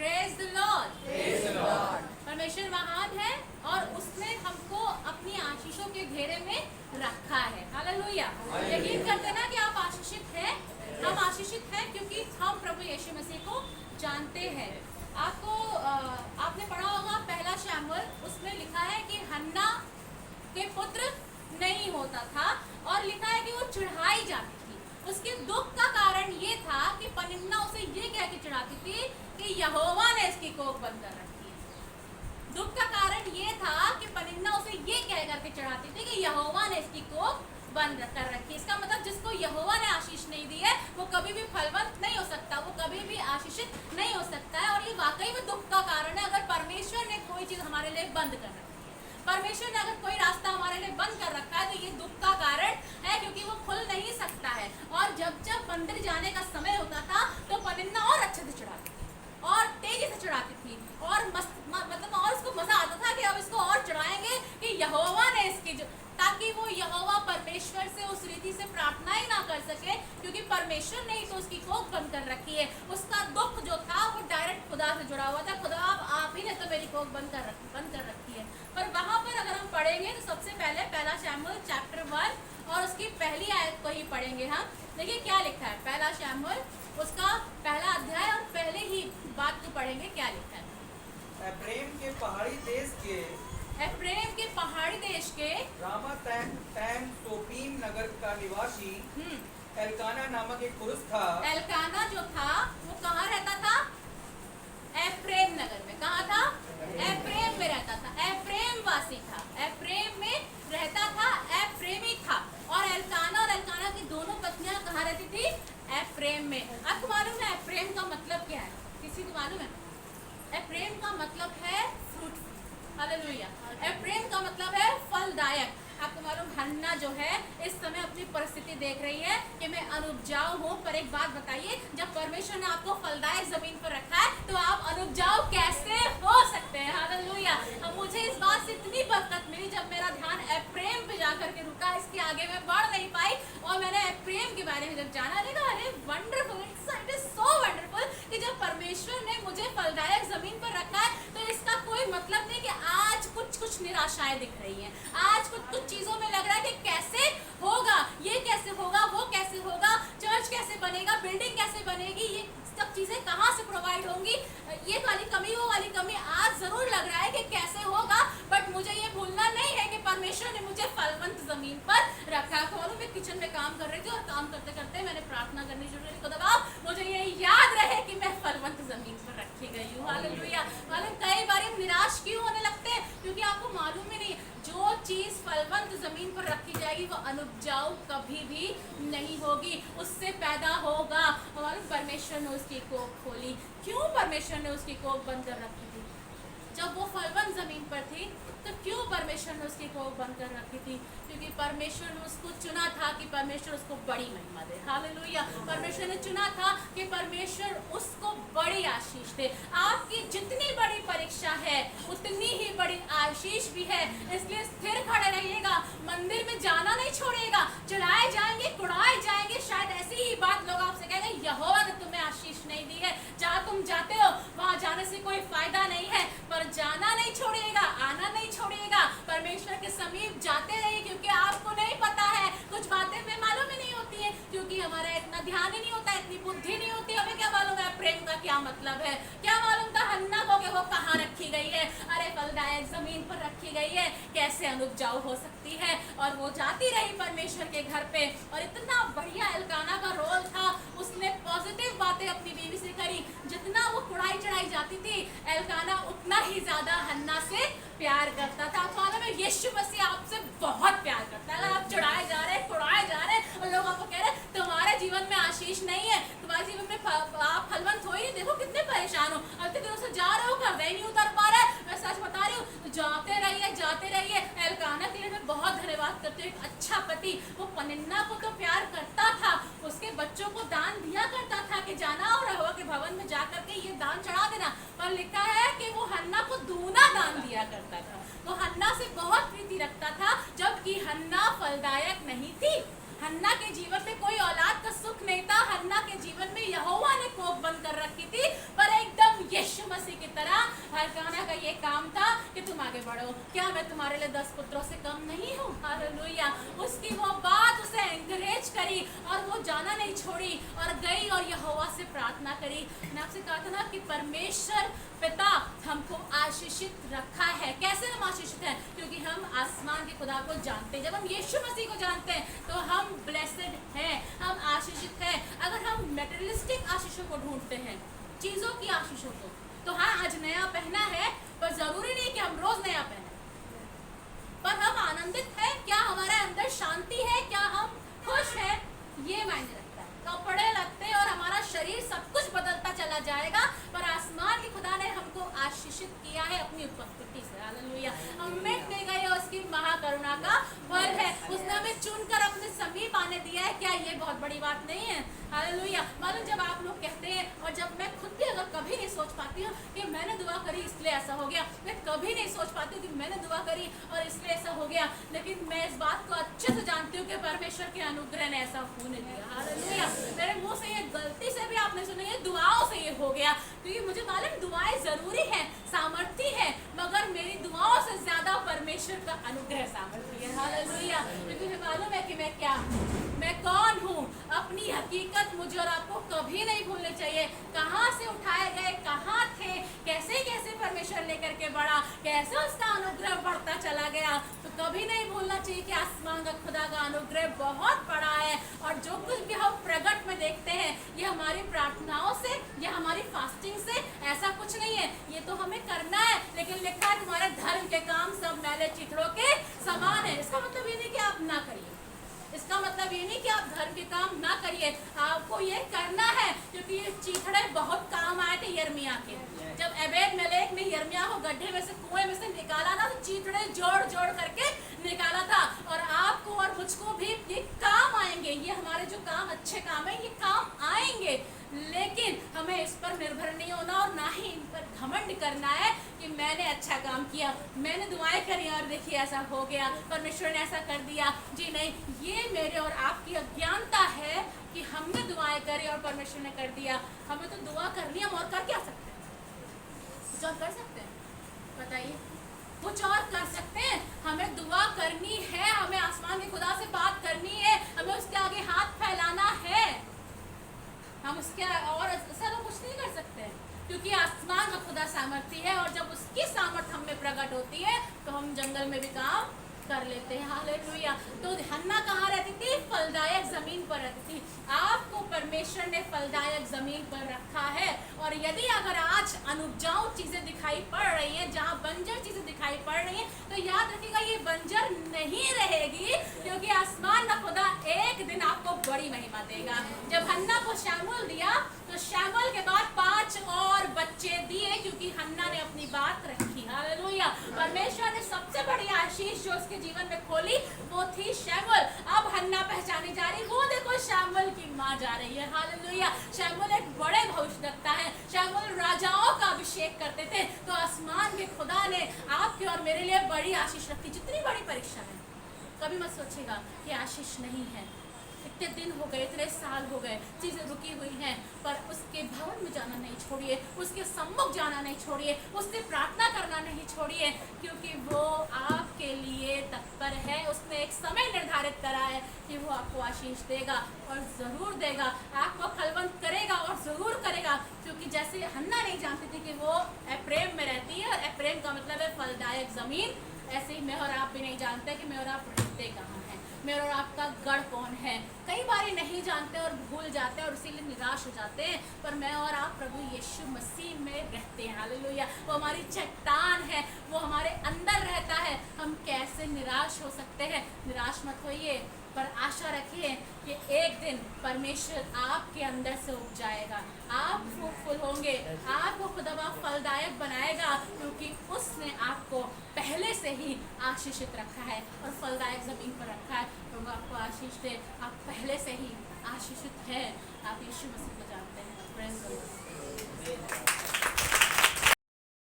Praise the Lord. परमेश्वर महान है और उसने हमको अपनी आशीषों के घेरे में रखा है। हालेलुया। यकीन करते ना कि आप आशीषित हैं। हम आशीषित हैं क्योंकि हम प्रभु यीशु मसीह को जानते हैं। आपने पढ़ा होगा पहला शमूएल, उसमें लिखा है कि हन्ना के पुत्र नहीं होता था और लिखा है कि वो चढ़ाई जाती थी। उसके दुख का कारण ये था कि पनिन्ना उसे ये कह के चढ़ाती थी कि यहोवा ने इसकी कोख बंद कर रखी है। दुख का कारण ये था कि पनिन्ना उसे ये कह करके चढ़ाती थी कि यहोवा ने इसकी कोख बंद कर रखी है। इसका मतलब जिसको यहोवा ने आशीष नहीं दी है वो कभी भी फलवंत नहीं हो सकता, वो कभी भी आशीषित नहीं हो सकता है। और ये वाकई में दुख का कारण है अगर परमेश्वर ने कोई चीज हमारे लिए बंद कर रखी है। परमेश्वर ने अगर कोई रास्ता हमारे लिए बंद कर रखा है तो ये दुख का कारण है, क्योंकि वो खुल नहीं सकता है। और जब मंदिर जाने का समय होता था तो पनिन्ना और अच्छे से चढ़ाती थी और तेजी से चढ़ाती थी और मतलब और उसको मजा आता था कि अब इसको और चढ़ाएंगे कि यहोवा ने इसकी ताकि वो यहोवा परमेश्वर से उस रीति से प्रार्थना ही ना कर सके, क्योंकि परमेश्वर ने ही तो उसकी कोख बंद कर रखी है। उसका दुख जो था वो डायरेक्ट खुदा से जुड़ा हुआ था। खुदा आप ही ने तो मेरी कोख बंद कर रखी है। पर वहां पर अगर हम पढ़ेंगे तो सबसे पहले पहला शमूएल चैप्टर 1 और उसकी पहली आयत को ही पढ़ेंगे हम। देखिए क्या लिखा है पहला शमूएल उसका पहला अध्याय और पहले ही बात को पढ़ेंगे। क्या लिखा है? एफ्रेम के पहाड़ी देश के रामातैम सोपीम नगर का निवासी एल्काना नामक एक पुरुष था। एल्काना जो था वो कहाँ रहता था? एफ्रेम नगर में। कहाँ था? एफ्रेम में रहता था। एफ्रेम वासी था, एफ्रेम में रहता था, एफ्रेमी था। और एल्काना की दोनों पत्नियां कहाँ रहती थी? एफ्रेम में। आपको मालूम है एफ्रेम का मतलब क्या है? किसी को मालूम है? एफ्रेम का मतलब है फ्रूटफुल। हालेलुया। एफ्रेम का मतलब है फलदायक। आपको मालूम हन्ना जो है इस समय अपनी परिस्थिति देख रही है कि मैं अनुपजाऊ हूँ। पर एक बात बताइए, जब परमेश्वर ने आपको फलदायक जमीन पर रखा है तो आप अनुपजाऊ कैसे हो सकते हैं? हालेलुया। मुझे इस बात से इतनी बरकत मिली जब मेरा ध्यान एफ्रेम पे जाकर के रुका। इसके आगे मैं बढ़ नहीं पाई और मैंने एफ्रेम के बारे में जब जाना, देखा अरे wonderful, it is so wonderful कि जब परमेश्वर ने मुझे फलदायक जमीन पर रखा है तो इसका कोई मतलब नहीं कि आज कुछ निराशाएं दिख रही हैं, आज कुछ चीजों में लग रहा है कि कैसे होगा, ये कैसे होगा, वो कैसे होगा, चर्च कैसे बनेगा, बिल्डिंग कैसे बनेगी, ये सब चीजें कहाँ से प्रोवाइड होंगी, ये वाली कमी वो वाली कमी। आज जरूर लग रहा है कि कैसे होगा, बट मुझे ये भूलना नहीं है कि परमेश्वर ने मुझे फलवंत जमीन पर रखा। खोलू मैं किचन में काम कर रही थी और काम करते करते मैंने प्रार्थना करनी शुरू की, खुदा मुझे ये याद रहे कि मैं फलवंत जमीन पर रखी गई हूँ। हालेलुया। मालूम कई बार हम निराश क्यों होने लगते हैं? क्योंकि आपको मालूम ही नहीं, जो चीज फलवंत जमीन पर रखी जाएगी वो अनुपजाऊ कभी भी नहीं होगी, उससे पैदा होगा। हमारे परमेश्वर ने उसकी कोख खोली। क्यों परमेश्वर ने उसकी कोख बंद कर रखी थी? जब वो फलवंत जमीन पर थी तो क्यों परमेश्वर ने उसकी कोख बंद कर रखी थी? क्योंकि परमेश्वर ने उसको चुना था कि परमेश्वर उसको बड़ी महिमा दे। हालेलुया। परमेश्वर ने चुना था कि परमेश्वर उसको बड़ी आशीष दे। आपकी जितनी बड़ी परीक्षा है उतनी ही बड़ी आशीष भी है, इसलिए स्थिर खड़े रहिएगा, मंदिर में जाना नहीं छोड़िएगा। चढ़ाए जाएंगे, कुड़ाए जाएंगे, शायद ऐसी ही बात लोग आपसे कहेंगे यहोवा ने तुम्हें आशीष नहीं दी है, जहाँ तुम जाते हो वहाँ जाने से कोई फायदा नहीं है, पर जाना नहीं छोड़िएगा, आना नहीं छोड़िएगा, परमेश्वर के समीप जाते रहिए। क्योंकि आपको नहीं पता है, कुछ बातें हमें मालूम ही नहीं होती है, क्योंकि हमारा इतना ध्यान ही नहीं होता, इतनी बुद्धि नहीं होती। हमें क्या मालूम है प्रेम का क्या मतलब है? क्या मालूम था हन्ना को कि वो कहाँ रखी गई है? अरे फलदायक जमीन पर रखी गई है, कैसे अनुपजाऊ हो सकती है? और वो जाती रही परमेश्वर के घर पे और इतना बढ़िया एल्काना का रोल था, उसने पॉजिटिव बातें अपनी बीवी से करी। जितना वो कुड़ाई चढ़ाई जाती थी एल्काना उतना ही ज्यादा हन्ना से प्यार करता था। आप मालूम है यीशु मसीह आपसे बहुत प्यार करता है। अगर आप चढ़ाए जा रहे हैं, कुड़ाए जा रहे हैं और लोग आपको कह रहे हैं तुम्हारे जीवन में आशीष नहीं है, तुम्हारे जीवन में आप फलवंत हो ही नहीं, देखो कितने परेशान हो, इतने दिनों से जा रहे हो, घर नहीं उतर पा रहा है, मैं सच बता रही हूँ, जाते रहिए जाते रहिए। एल्काना के लिए मैं बहुत धन्यवाद करती हूँ। एक अच्छा पति, वो पनिन्ना को तो प्यार करता था, उसके बच्चों को दान दिया करता था कि जाना और यहोवा के भवन में जाकर के ये दान चढ़ा देना। पर लिखा है कि वो हन्ना को दूना दान दिया करता था, वो हन्ना से बहुत प्रीति रखता था, जबकि हन्ना फलदायक नहीं थी। हन्ना के जीवन में कोई औलाद का सुख नहीं था। हन्ना के जीवन में यहोवा ने कोख बंद कर रखी थी, पर एकदम यीशु मसीह काम था कि तुम आगे बढ़ो। क्या मैं तुम्हारे लिए 10 पुत्रों से कम नहीं हूँ? हालेलुया। उसकी वो बात उसे एनकरेज करी और वो जाना नहीं छोड़ी और गई और यहोवा से प्रार्थना करी। मैंने आपसे कहा था ना कि परमेश्वर पिता हमको आशीषित रखा है। कैसे हम आशीषित हैं? क्योंकि हम आसमान के खुदा को जानते हैं। जब हम यीशु मसीह को जानते हैं तो हम ब्लेसेड हैं, हम आशीषित हैं। अगर हम मेटेरियलिस्टिक आशीषों को ढूंढते हैं, चीजों की आशीषों को, तो हाँ आज नया पहना है, पर जरूरी नहीं कि हम रोज नया पहने। पर हम आनंदित हैं क्या? हमारे अंदर शांति है क्या? हम खुश हैं? ये मायने रखता है। कपड़े लगते और हमारा शरीर सब कुछ बदलता चला जाएगा, पर आसमान के खुदा ने हमको आशीषित किया है अपनी उपस्थिति से। हालेलुया। हम मिट नहीं गए, उसकी महाकरुणा का फल है। उसने हमें चुनकर अपने समीप आने दिया है। क्या ये बहुत बड़ी बात नहीं है? हालेलुया। मालूम जब आप लोग कहते हैं, और जब मैं खुद भी अगर कभी नहीं सोच पाती हूँ कि मैंने दुआ करी इसलिए ऐसा हो गया, मैं कभी नहीं सोच पाती हूँ कि मैंने दुआ करी और इसलिए ऐसा हो गया, लेकिन मैं इस बात को अच्छे से जानती हूँ कि परमेश्वर के अनुग्रह ने ऐसा होने दिया। हालेलुया। मेरे मुंह से ये गलती से भी आपने सुना, ये दुआओं से ये हो गया, क्योंकि मुझे मालूम दुआएं जरूरी है, सामर्थ्य है, मगर मेरी दुआओं से ज्यादा परमेश्वर का अनुग्रह सामर्थ्य है। हालेलुया। क्योंकि मुझे मालूम है कि मैं क्या हूँ, मैं कौन हूँ। अपनी हकीकत मुझे और आपको कभी नहीं भूलनी चाहिए। कहाँ से उठाए गए, कहाँ थे, कैसे कैसे परमेश्वर लेकर के बढ़ा, कैसे उसका अनुग्रह बढ़ता चला गया, तो कभी नहीं भूलना चाहिए कि आसमान का खुदा का अनुग्रह बहुत बड़ा है। और जो कुछ भी हम प्रगट में देखते हैं, ये हमारी प्रार्थनाओं से या हमारी फास्टिंग से ऐसा कुछ नहीं है। ये तो हमें करना है, लेकिन लिखा है तुम्हारे धर्म के काम सब मैले चिथड़ों के समान है। इसका मतलब ये नहीं कि आप ना करिए, इसका मतलब ये नहीं कि आप धर्म के काम ना करिए, आपको ये करना है, क्योंकि ये चीथड़े बहुत काम आए थे यिर्मयाह के। जब एबेद मेलेक ने यिर्मयाह को गड्ढे में से, कुएं में से निकाला ना, तो चीथड़े जोड़ जोड़ करके निकाला था। और आपको और मुझको भी ये काम आएंगे, ये हमारे जो काम अच्छे काम है, ये काम आएंगे, लेकिन हमें इस पर निर्भर नहीं होना और ना ही इन पर घमंड करना है कि मैंने अच्छा काम किया, मैंने दुआएं करी और देखिए ऐसा हो गया, परमेश्वर ने ऐसा कर दिया। जी नहीं, ये मेरे और आपकी अज्ञानता है कि हमने दुआएं करी और परमेश्वर ने कर दिया। हमें तो दुआ करनी है, हम और कर क्या सकते हैं? कुछ और कर सकते हैं? बताइए, कुछ और कर सकते हैं? हमें दुआ करनी है, हमें आसमान के खुदा से बात करनी है, हमें उसके आगे हाथ फैलाना है। हम उसके और ऐसा तो कुछ नहीं कर सकते, क्योंकि आसमान का खुदा सामर्थ्य है, और जब उसकी सामर्थ हम में प्रकट होती है तो हम जंगल में भी काम कर लेते हैं। हालेलुया। तो हन्ना कहाँ रहती थी? फलदायक जमीन पर रहती थी। आपको परमेश्वर ने फलदायक जमीन पर रखा है, और यदि अगर आज अनुपजाऊ चीजें दिखाई पड़ रही हैं, जहाँ बंजर चीजें दिखाई पड़ रही हैं, तो याद रखिएगा ये बंजर नहीं रहेगी, क्योंकि आसमान का खुदा एक दिन आपको बड़ी महिमा देगा। जब हन्ना को शमूएल दिया, तो शमूएल के बाद 5 और बच्चे दिए, क्योंकि हन्ना ने अपनी बात रखी। हालेलुया। परमेश्वर ने सबसे बड़ी आशीष जो उसके जीवन में खोली वो थी शमूएल। अब हन्ना पहचानी जा रही, वो देखो शमूएल की माँ जा रही है। हालेलुया। शमूएल एक बड़े भविष्यवक्ता है, शमूएल राजाओं का अभिषेक करते थे। तो आसमान के खुदा ने आपके और मेरे लिए बड़ी आशीष रखी। जितनी बड़ी परीक्षा है, कभी मत सोचिएगा कि आशीष नहीं है। इतने दिन हो गए, इतने साल हो गए, चीजें रुकी हुई हैं, पर उसके भवन में जाना नहीं छोड़िए, उसके सम्मुख जाना नहीं छोड़िए, उससे प्रार्थना करना नहीं छोड़िए, क्योंकि वो आपके लिए तत्पर है। उसने एक समय निर्धारित करा है कि वो आपको आशीष देगा, और जरूर देगा, आपको फलवंत करेगा और जरूर करेगा। क्योंकि जैसे हन्ना नहीं जानती थी कि वो एफ्रेम में रहती है, और एफ्रेम का मतलब है फलदायक जमीन, ऐसे ही मैं और आप भी नहीं जानते कि मैं और आप रहते कहाँ हैं, मेरा और आपका गढ़ कौन है। कई बार नहीं जानते और भूल जाते हैं और इसीलिए निराश हो जाते हैं, पर मैं और आप प्रभु यीशु मसीह में रहते हैं। हालेलुया। वो हमारी चट्टान है, वो हमारे अंदर रहता है। हम कैसे निराश हो सकते हैं? निराश मत होइए, पर आशा रखिए कि एक दिन परमेश्वर आपके अंदर से उग जाएगा, आप फ्रूटफुल होंगे, आपको खुदा फलदायक बनाएगा, क्योंकि उसने आपको पहले से ही आशीषित रखा है और फलदायक जमीन पर रखा है। तो वो आपको आशीष दे, आप पहले से ही आशीषित हैं, आप यीशु मसीह को जानते हैं। Praise the Lord.